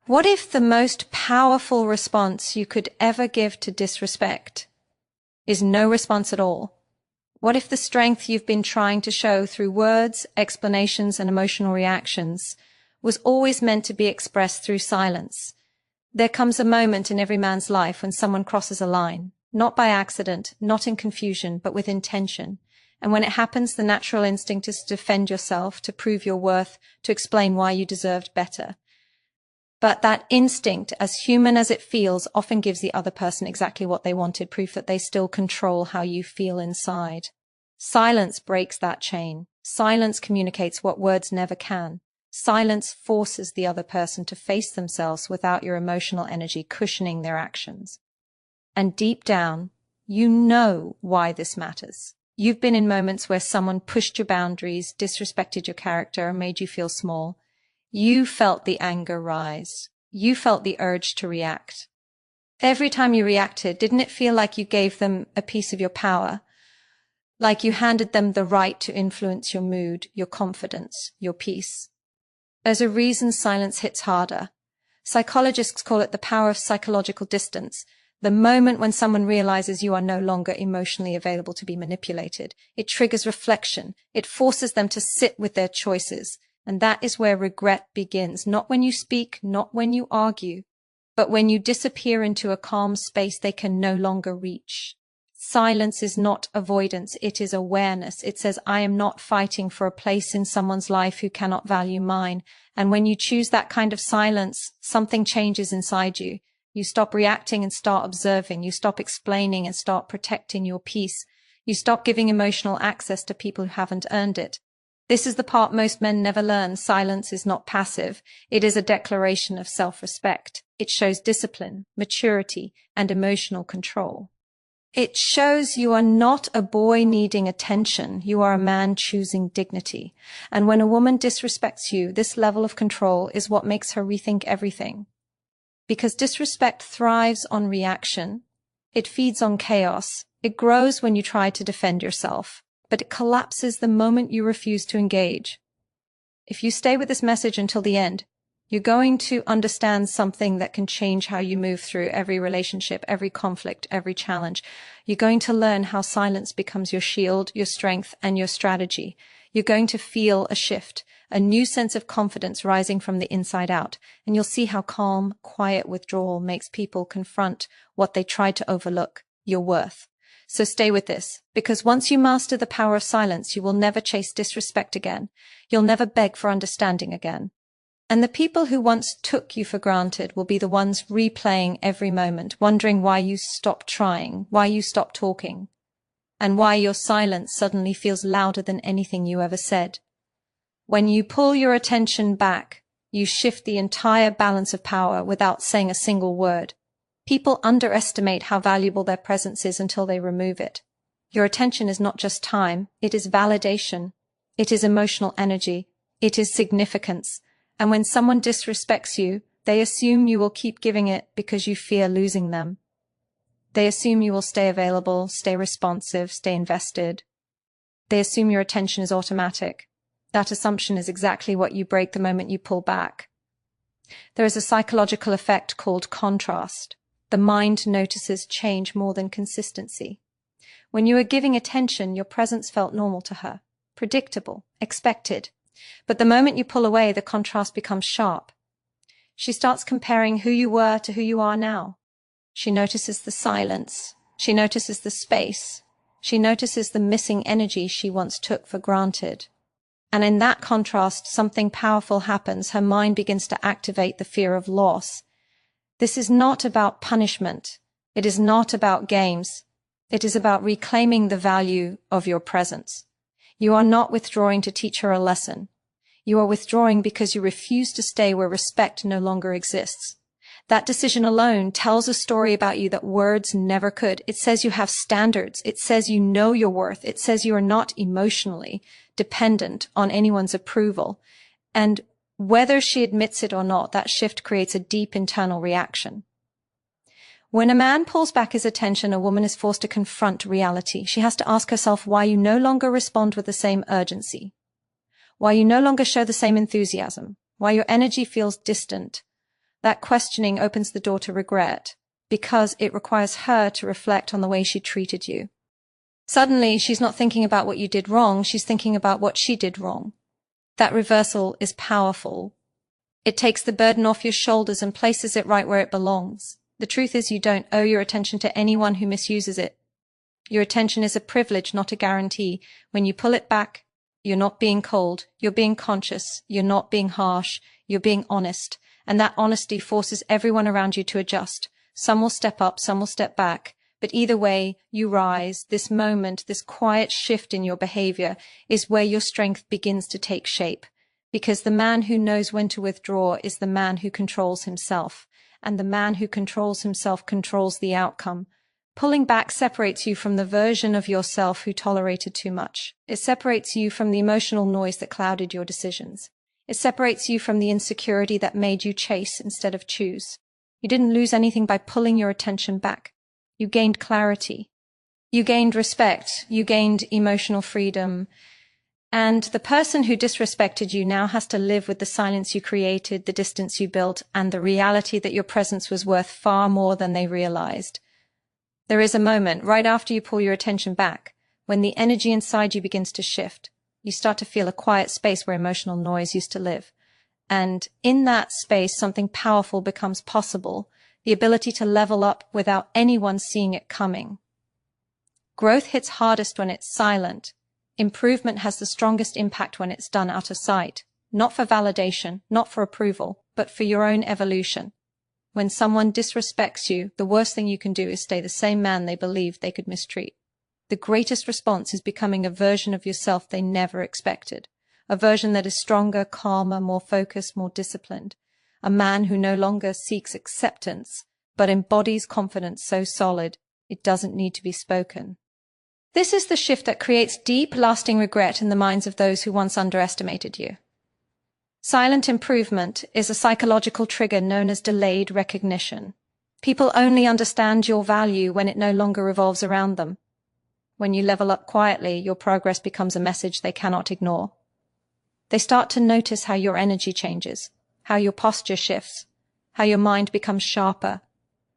What if the most powerful response you could ever give to disrespect is no response at all? What if the strength you've been trying to show through words, explanations, and emotional reactions was always meant to be expressed through silence? There comes a moment in every man's life when someone crosses a line, not by accident, not in confusion, but with intention. And when it happens, the natural instinct is to defend yourself, to prove your worth, to explain why you deserved better. But that instinct, as human as it feels, often gives the other person exactly what they wanted, proof that they still control how you feel inside. Silence breaks that chain. Silence communicates what words never can. Silence forces the other person to face themselves without your emotional energy cushioning their actions. And deep down, you know why this matters. You've been in moments where someone pushed your boundaries, disrespected your character, and made you feel small. You felt the anger rise. You felt the urge to react. Every time you reacted, didn't it feel like you gave them a piece of your power? Like you handed them the right to influence your mood, your confidence, your peace? There's a reason silence hits harder. Psychologists call it the power of psychological distance. The moment when someone realizes you are no longer emotionally available to be manipulated, it triggers reflection. It forces them to sit with their choices. And that is where regret begins, not when you speak, not when you argue, but when you disappear into a calm space they can no longer reach. Silence is not avoidance, it is awareness. It says, I am not fighting for a place in someone's life who cannot value mine. And when you choose that kind of silence, something changes inside you. You stop reacting and start observing. You stop explaining and start protecting your peace. You stop giving emotional access to people who haven't earned it. This is the part most men never learn. Silence is not passive. It is a declaration of self-respect. It shows discipline, maturity, and emotional control. It shows you are not a boy needing attention. You are a man choosing dignity. And when a woman disrespects you, this level of control is what makes her rethink everything. Because disrespect thrives on reaction. It feeds on chaos. It grows when you try to defend yourself. But it collapses the moment you refuse to engage. If you stay with this message until the end, you're going to understand something that can change how you move through every relationship, every conflict, every challenge. You're going to learn how silence becomes your shield, your strength, and your strategy. You're going to feel a shift, a new sense of confidence rising from the inside out. And you'll see how calm, quiet withdrawal makes people confront what they tried to overlook, your worth. So stay with this, because once you master the power of silence, you will never chase disrespect again. You'll never beg for understanding again. And the people who once took you for granted will be the ones replaying every moment, wondering why you stopped trying, why you stopped talking, and why your silence suddenly feels louder than anything you ever said. When you pull your attention back, you shift the entire balance of power without saying a single word. People underestimate how valuable their presence is until they remove it. Your attention is not just time, it is validation. It is emotional energy. It is significance. And when someone disrespects you, they assume you will keep giving it because you fear losing them. They assume you will stay available, stay responsive, stay invested. They assume your attention is automatic. That assumption is exactly what you break the moment you pull back. There is a psychological effect called contrast. The mind notices change more than consistency. When you were giving attention, your presence felt normal to her, predictable, expected. But the moment you pull away, the contrast becomes sharp. She starts comparing who you were to who you are now. She notices the silence. She notices the space. She notices the missing energy she once took for granted. And in that contrast, something powerful happens. Her mind begins to activate the fear of loss. This is not about punishment. It is not about games. It is about reclaiming the value of your presence. You are not withdrawing to teach her a lesson. You are withdrawing because you refuse to stay where respect no longer exists. That decision alone tells a story about you that words never could. It says you have standards. It says you know your worth. It says you are not emotionally dependent on anyone's approval. And whether she admits it or not, that shift creates a deep internal reaction. When a man pulls back his attention, a woman is forced to confront reality. She has to ask herself why you no longer respond with the same urgency, why you no longer show the same enthusiasm, why your energy feels distant. That questioning opens the door to regret because it requires her to reflect on the way she treated you. Suddenly, she's not thinking about what you did wrong, she's thinking about what she did wrong. That reversal is powerful. It takes the burden off your shoulders and places it right where it belongs. The truth is you don't owe your attention to anyone who misuses it. Your attention is a privilege, not a guarantee. When you pull it back, you're not being cold, you're being conscious, you're not being harsh, you're being honest. And that honesty forces everyone around you to adjust. Some will step up, some will step back. But either way, you rise. This moment, this quiet shift in your behavior is where your strength begins to take shape. Because the man who knows when to withdraw is the man who controls himself. And the man who controls himself controls the outcome. Pulling back separates you from the version of yourself who tolerated too much. It separates you from the emotional noise that clouded your decisions. It separates you from the insecurity that made you chase instead of choose. You didn't lose anything by pulling your attention back. You gained clarity. You gained respect. You gained emotional freedom. And the person who disrespected you now has to live with the silence you created, the distance you built, and the reality that your presence was worth far more than they realized. There is a moment right after you pull your attention back when the energy inside you begins to shift. You start to feel a quiet space where emotional noise used to live. And in that space, something powerful becomes possible, the ability to level up without anyone seeing it coming. Growth hits hardest when it's silent. Improvement has the strongest impact when it's done out of sight, not for validation, not for approval, but for your own evolution. When someone disrespects you, the worst thing you can do is stay the same man they believed they could mistreat. The greatest response is becoming a version of yourself they never expected. A version that is stronger, calmer, more focused, more disciplined. A man who no longer seeks acceptance, but embodies confidence so solid it doesn't need to be spoken. This is the shift that creates deep, lasting regret in the minds of those who once underestimated you. Silent improvement is a psychological trigger known as delayed recognition. People only understand your value when it no longer revolves around them. When you level up quietly, your progress becomes a message they cannot ignore. They start to notice how your energy changes, how your posture shifts, how your mind becomes sharper,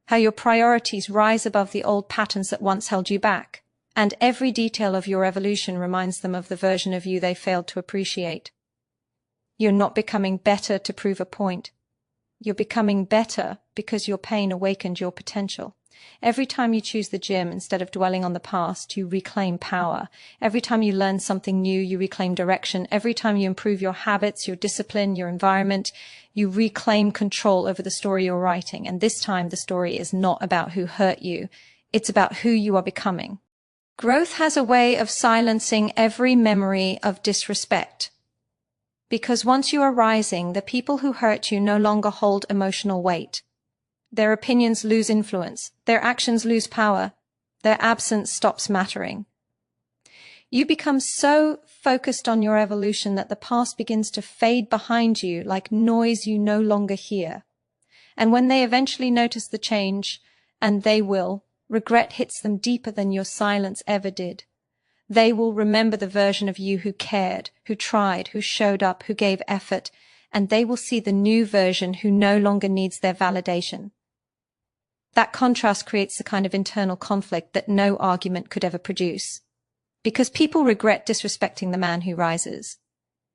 how your priorities rise above the old patterns that once held you back. And every detail of your evolution reminds them of the version of you they failed to appreciate. You're not becoming better to prove a point. You're becoming better because your pain awakened your potential. Every time you choose the gym instead of dwelling on the past, you reclaim power. Every time you learn something new, you reclaim direction. Every time you improve your habits, your discipline, your environment, you reclaim control over the story you're writing. And this time, the story is not about who hurt you. It's about who you are becoming. Growth has a way of silencing every memory of disrespect. Because once you are rising, the people who hurt you no longer hold emotional weight. Their opinions lose influence. Their actions lose power. Their absence stops mattering. You become so focused on your evolution that the past begins to fade behind you like noise you no longer hear. And when they eventually notice the change, and they will, regret hits them deeper than your silence ever did. They will remember the version of you who cared, who tried, who showed up, who gave effort, and they will see the new version who no longer needs their validation. That contrast creates the kind of internal conflict that no argument could ever produce. Because people regret disrespecting the man who rises.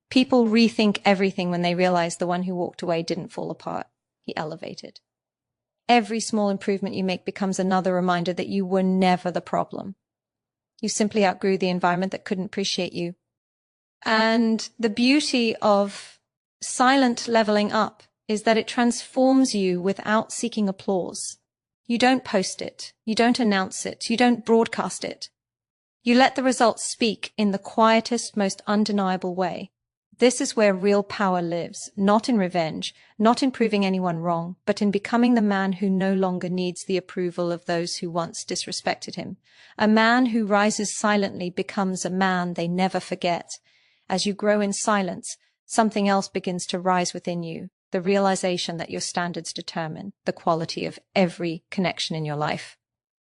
People rethink everything when they realize the one who walked away didn't fall apart. He elevated. Every small improvement you make becomes another reminder that you were never the problem. You simply outgrew the environment that couldn't appreciate you. And the beauty of silent leveling up is that it transforms you without seeking applause. You don't post it. You don't announce it. You don't broadcast it. You let the results speak in the quietest, most undeniable way. This is where real power lives, not in revenge, not in proving anyone wrong, but in becoming the man who no longer needs the approval of those who once disrespected him. A man who rises silently becomes a man they never forget. As you grow in silence, something else begins to rise within you, the realization that your standards determine the quality of every connection in your life.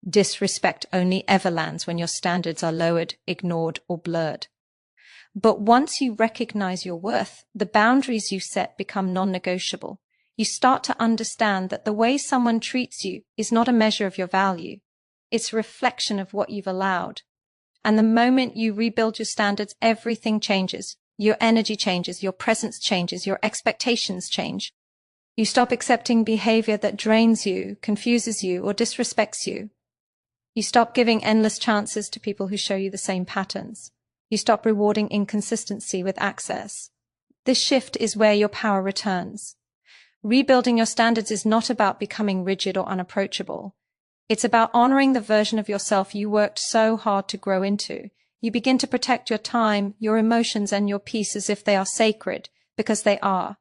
Disrespect only ever lands when your standards are lowered, ignored, or blurred. But once you recognize your worth, the boundaries you set become non-negotiable. You start to understand that the way someone treats you is not a measure of your value. It's a reflection of what you've allowed. And the moment you rebuild your standards, everything changes. Your energy changes, your presence changes, your expectations change. You stop accepting behavior that drains you, confuses you, or disrespects you. You stop giving endless chances to people who show you the same patterns. You stop rewarding inconsistency with access. This shift is where your power returns. Rebuilding your standards is not about becoming rigid or unapproachable. It's about honoring the version of yourself you worked so hard to grow into. You begin to protect your time, your emotions, and your peace as if they are sacred, because they are.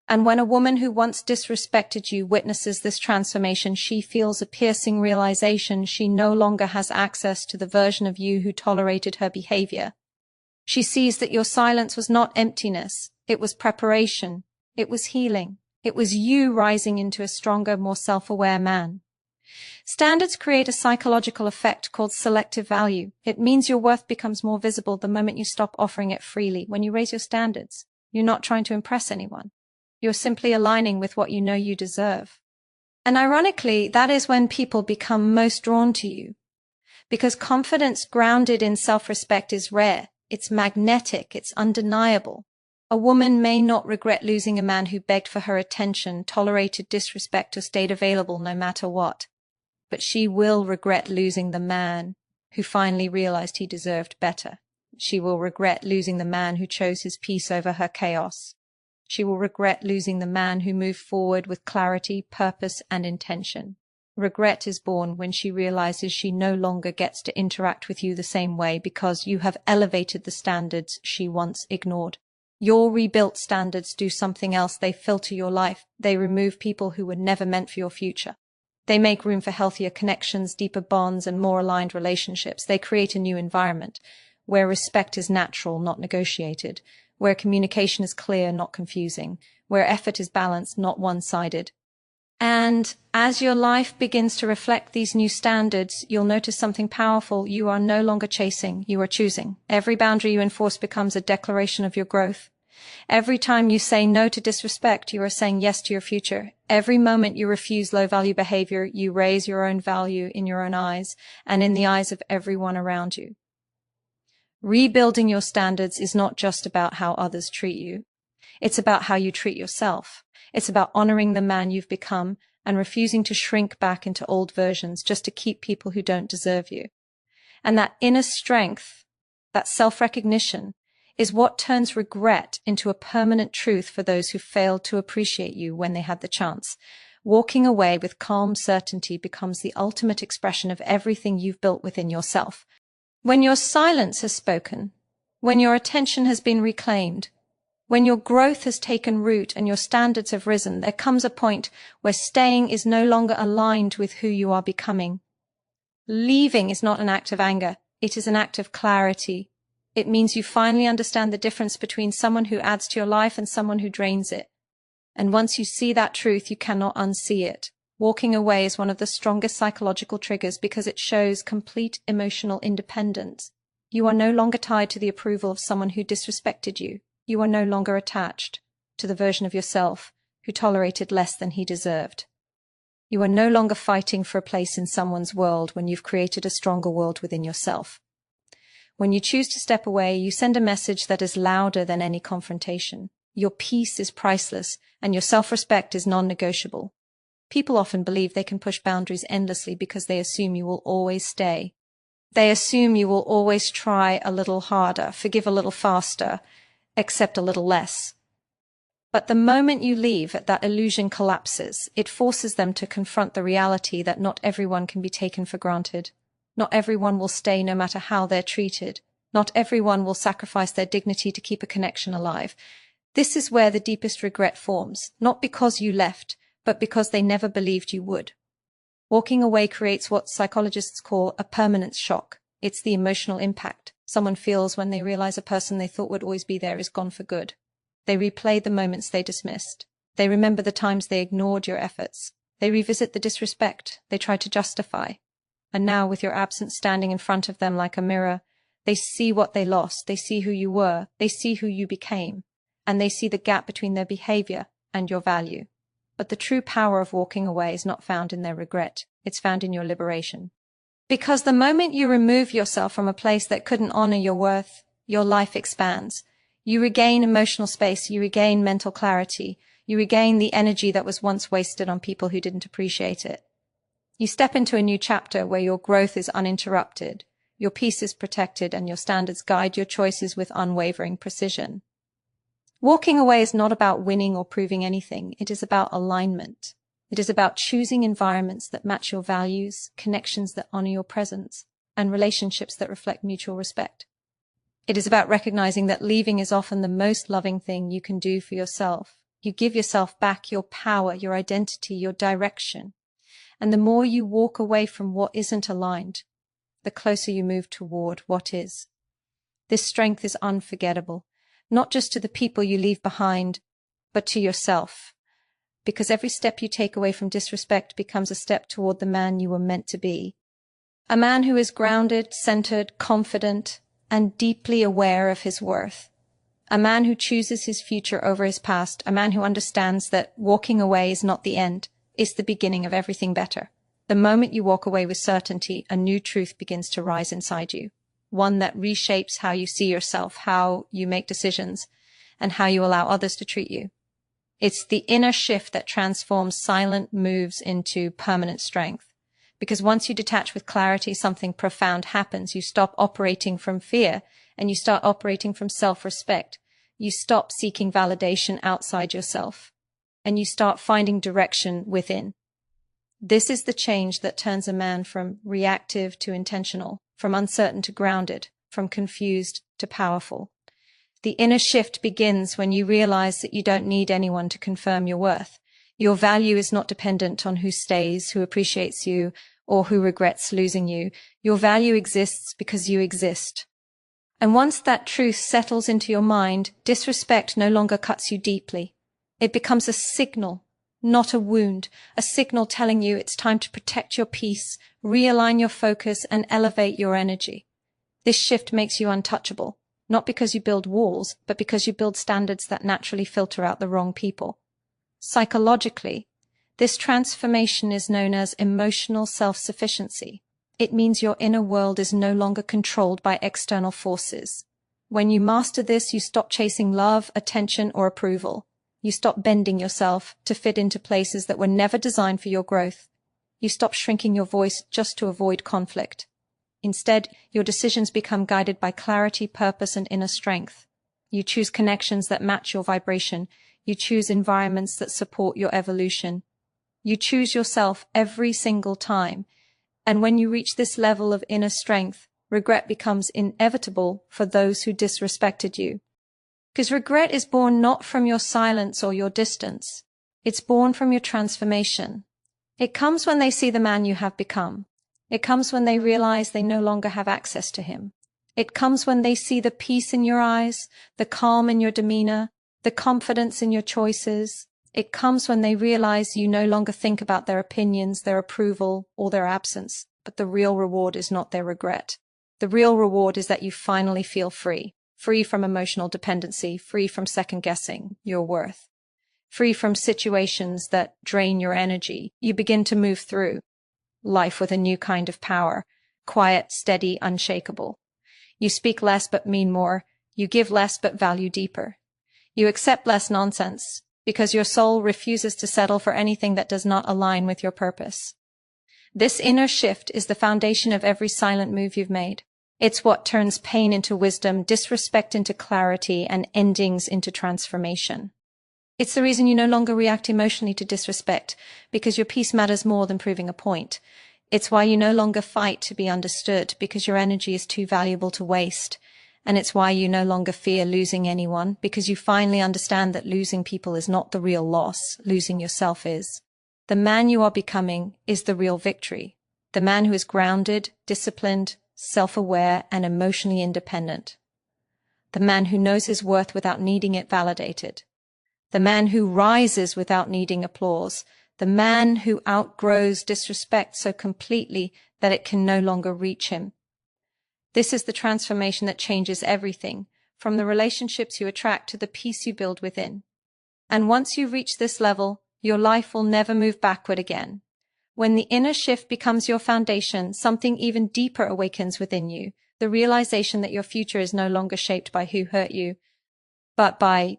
And when a woman who once disrespected you witnesses this transformation, she feels a piercing realization she no longer has access to the version of you who tolerated her behavior. She sees that your silence was not emptiness, it was preparation, it was healing, it was you rising into a stronger, more self-aware man. Standards create a psychological effect called selective value. It means your worth becomes more visible the moment you stop offering it freely. When you raise your standards, you're not trying to impress anyone. You're simply aligning with what you know you deserve. And ironically, that is when people become most drawn to you. Because confidence grounded in self-respect is rare. It's magnetic. It's undeniable. A woman may not regret losing a man who begged for her attention, tolerated disrespect, or stayed available no matter what. But she will regret losing the man who finally realized he deserved better. She will regret losing the man who chose his peace over her chaos. She will regret losing the man who moved forward with clarity, purpose, and intention. Regret is born when she realizes she no longer gets to interact with you the same way because you have elevated the standards she once ignored. Your rebuilt standards do something else. They filter your life. They remove people who were never meant for your future. They make room for healthier connections, deeper bonds, and more aligned relationships. They create a new environment where respect is natural, not negotiated, where communication is clear, not confusing, where effort is balanced, not one-sided. And as your life begins to reflect these new standards, you'll notice something powerful. You are no longer chasing, you are choosing. Every boundary you enforce becomes a declaration of your growth. Every time you say no to disrespect, you are saying yes to your future. Every moment you refuse low-value behavior, you raise your own value in your own eyes and in the eyes of everyone around you. Rebuilding your standards is not just about how others treat you. It's about how you treat yourself. It's about honoring the man you've become and refusing to shrink back into old versions just to keep people who don't deserve you. And that inner strength, that self-recognition, is what turns regret into a permanent truth for those who failed to appreciate you when they had the chance. Walking away with calm certainty becomes the ultimate expression of everything you've built within yourself. When your silence has spoken, when your attention has been reclaimed, when your growth has taken root and your standards have risen, there comes a point where staying is no longer aligned with who you are becoming. Leaving is not an act of anger. It is an act of clarity. It means you finally understand the difference between someone who adds to your life and someone who drains it. And once you see that truth, you cannot unsee it. Walking away is one of the strongest psychological triggers because it shows complete emotional independence. You are no longer tied to the approval of someone who disrespected you. You are no longer attached to the version of yourself who tolerated less than he deserved. You are no longer fighting for a place in someone's world when you've created a stronger world within yourself. When you choose to step away, you send a message that is louder than any confrontation. Your peace is priceless, and your self-respect is non-negotiable. People often believe they can push boundaries endlessly because they assume you will always stay. They assume you will always try a little harder, forgive a little faster, accept a little less. But the moment you leave, that illusion collapses. It forces them to confront the reality that not everyone can be taken for granted. Not everyone will stay no matter how they're treated. Not everyone will sacrifice their dignity to keep a connection alive. This is where the deepest regret forms, not because you left, but because they never believed you would. Walking away creates what psychologists call a permanence shock. It's the emotional impact someone feels when they realize a person they thought would always be there is gone for good. They replay the moments they dismissed. They remember the times they ignored your efforts. They revisit the disrespect they tried to justify. And now, with your absence standing in front of them like a mirror, they see what they lost. They see who you were. They see who you became. And they see the gap between their behavior and your value. But the true power of walking away is not found in their regret. It's found in your liberation. Because the moment you remove yourself from a place that couldn't honor your worth, your life expands. You regain emotional space. You regain mental clarity. You regain the energy that was once wasted on people who didn't appreciate it. You step into a new chapter where your growth is uninterrupted, your peace is protected, and your standards guide your choices with unwavering precision. Walking away is not about winning or proving anything. It is about alignment. It is about choosing environments that match your values, connections that honor your presence, and relationships that reflect mutual respect. It is about recognizing that leaving is often the most loving thing you can do for yourself. You give yourself back your power, your identity, your direction. And the more you walk away from what isn't aligned, the closer you move toward what is. This strength is unforgettable, not just to the people you leave behind, but to yourself. Because every step you take away from disrespect becomes a step toward the man you were meant to be. A man who is grounded, centered, confident, and deeply aware of his worth. A man who chooses his future over his past. A man who understands that walking away is not the end, it's the beginning of everything better. The moment you walk away with certainty, a new truth begins to rise inside you. One that reshapes how you see yourself, how you make decisions, and how you allow others to treat you. It's the inner shift that transforms silent moves into permanent strength. Because once you detach with clarity, something profound happens. You stop operating from fear and you start operating from self-respect. You stop seeking validation outside yourself and you start finding direction within. This is the change that turns a man from reactive to intentional, from uncertain to grounded, from confused to powerful. The inner shift begins when you realize that you don't need anyone to confirm your worth. Your value is not dependent on who stays, who appreciates you, or who regrets losing you. Your value exists because you exist. And once that truth settles into your mind, disrespect no longer cuts you deeply. It becomes a signal, not a wound, a signal telling you it's time to protect your peace, realign your focus, and elevate your energy. This shift makes you untouchable, not because you build walls, but because you build standards that naturally filter out the wrong people. Psychologically, this transformation is known as emotional self-sufficiency. It means your inner world is no longer controlled by external forces. When you master this, you stop chasing love, attention, or approval. You stop bending yourself to fit into places that were never designed for your growth. You stop shrinking your voice just to avoid conflict. Instead, your decisions become guided by clarity, purpose, and inner strength. You choose connections that match your vibration. You choose environments that support your evolution. You choose yourself every single time. And when you reach this level of inner strength, regret becomes inevitable for those who disrespected you. Because regret is born not from your silence or your distance. It's born from your transformation. It comes when they see the man you have become. It comes when they realize they no longer have access to him. It comes when they see the peace in your eyes, the calm in your demeanor, the confidence in your choices. It comes when they realize you no longer think about their opinions, their approval, or their absence. But the real reward is not their regret. The real reward is that you finally feel free. Free from emotional dependency, free from second-guessing your worth. Free from situations that drain your energy. You begin to move through life with a new kind of power. Quiet, steady, unshakable. You speak less but mean more. You give less but value deeper. You accept less nonsense because your soul refuses to settle for anything that does not align with your purpose. This inner shift is the foundation of every silent move you've made. It's what turns pain into wisdom, disrespect into clarity, and endings into transformation. It's the reason you no longer react emotionally to disrespect, because your peace matters more than proving a point. It's why you no longer fight to be understood, because your energy is too valuable to waste. And it's why you no longer fear losing anyone, because you finally understand that losing people is not the real loss, losing yourself is. The man you are becoming is the real victory. The man who is grounded, disciplined, self-aware, and emotionally independent. The man who knows his worth without needing it validated. The man who rises without needing applause. The man who outgrows disrespect so completely that it can no longer reach him. This is the transformation that changes everything, from the relationships you attract to the peace you build within. And once you reach this level, Your life will never move backward again. When the inner shift becomes your foundation, something even deeper awakens within you, the realization that your future is no longer shaped by who hurt you, but by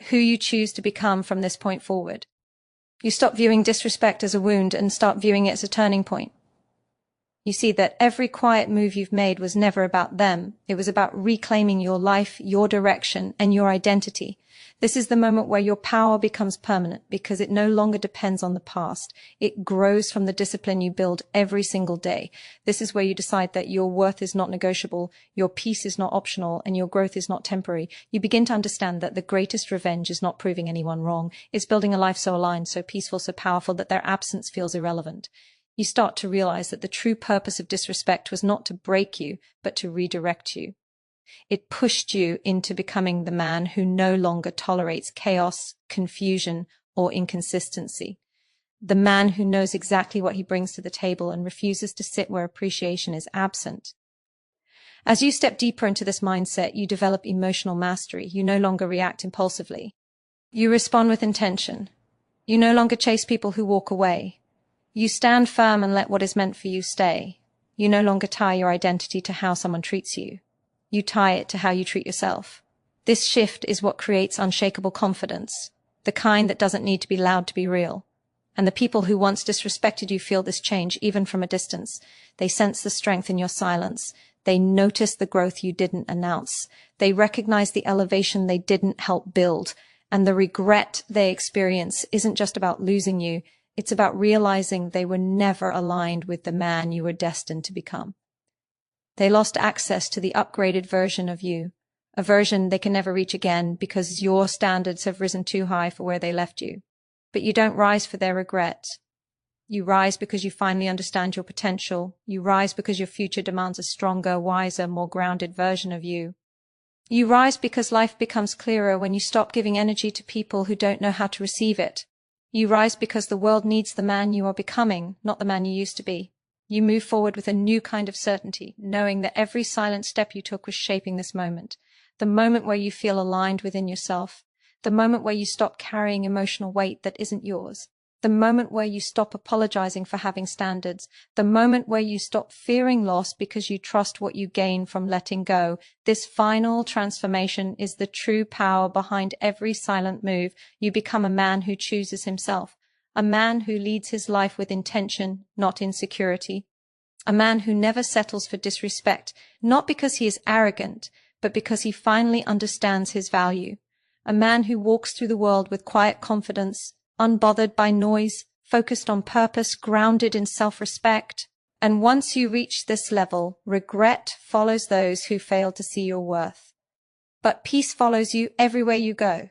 who you choose to become from this point forward. You stop viewing disrespect as a wound and start viewing it as a turning point. You see that every quiet move you've made was never about them. It was about reclaiming your life, your direction, and your identity. This is the moment where your power becomes permanent because it no longer depends on the past. It grows from the discipline you build every single day. This is where you decide that your worth is not negotiable, your peace is not optional, and your growth is not temporary. You begin to understand that the greatest revenge is not proving anyone wrong. It's building a life so aligned, so peaceful, so powerful that their absence feels irrelevant. You start to realize that the true purpose of disrespect was not to break you, but to redirect you. It pushed you into becoming the man who no longer tolerates chaos, confusion, or inconsistency. The man who knows exactly what he brings to the table and refuses to sit where appreciation is absent. As you step deeper into this mindset, you develop emotional mastery. You no longer react impulsively. You respond with intention. You no longer chase people who walk away. You stand firm and let what is meant for you stay. You no longer tie your identity to how someone treats you. You tie it to how you treat yourself. This shift is what creates unshakable confidence, the kind that doesn't need to be loud to be real. And the people who once disrespected you feel this change even from a distance. They sense the strength in your silence. They notice the growth you didn't announce. They recognize the elevation they didn't help build. And the regret they experience isn't just about losing you. It's about realizing they were never aligned with the man you were destined to become. They lost access to the upgraded version of you, a version they can never reach again because your standards have risen too high for where they left you. But you don't rise for their regret. You rise because you finally understand your potential. You rise because your future demands a stronger, wiser, more grounded version of you. You rise because life becomes clearer when you stop giving energy to people who don't know how to receive it. You rise because the world needs the man you are becoming, not the man you used to be. You move forward with a new kind of certainty, knowing that every silent step you took was shaping this moment, the moment where you feel aligned within yourself, the moment where you stop carrying emotional weight that isn't yours, the moment where you stop apologizing for having standards, the moment where you stop fearing loss because you trust what you gain from letting go. This final transformation is the true power behind every silent move. You become a man who chooses himself, a man who leads his life with intention, not insecurity, a man who never settles for disrespect, not because he is arrogant, but because he finally understands his value, a man who walks through the world with quiet confidence, unbothered by noise, focused on purpose, grounded in self-respect. And once you reach this level, regret follows those who fail to see your worth. But peace follows you everywhere you go.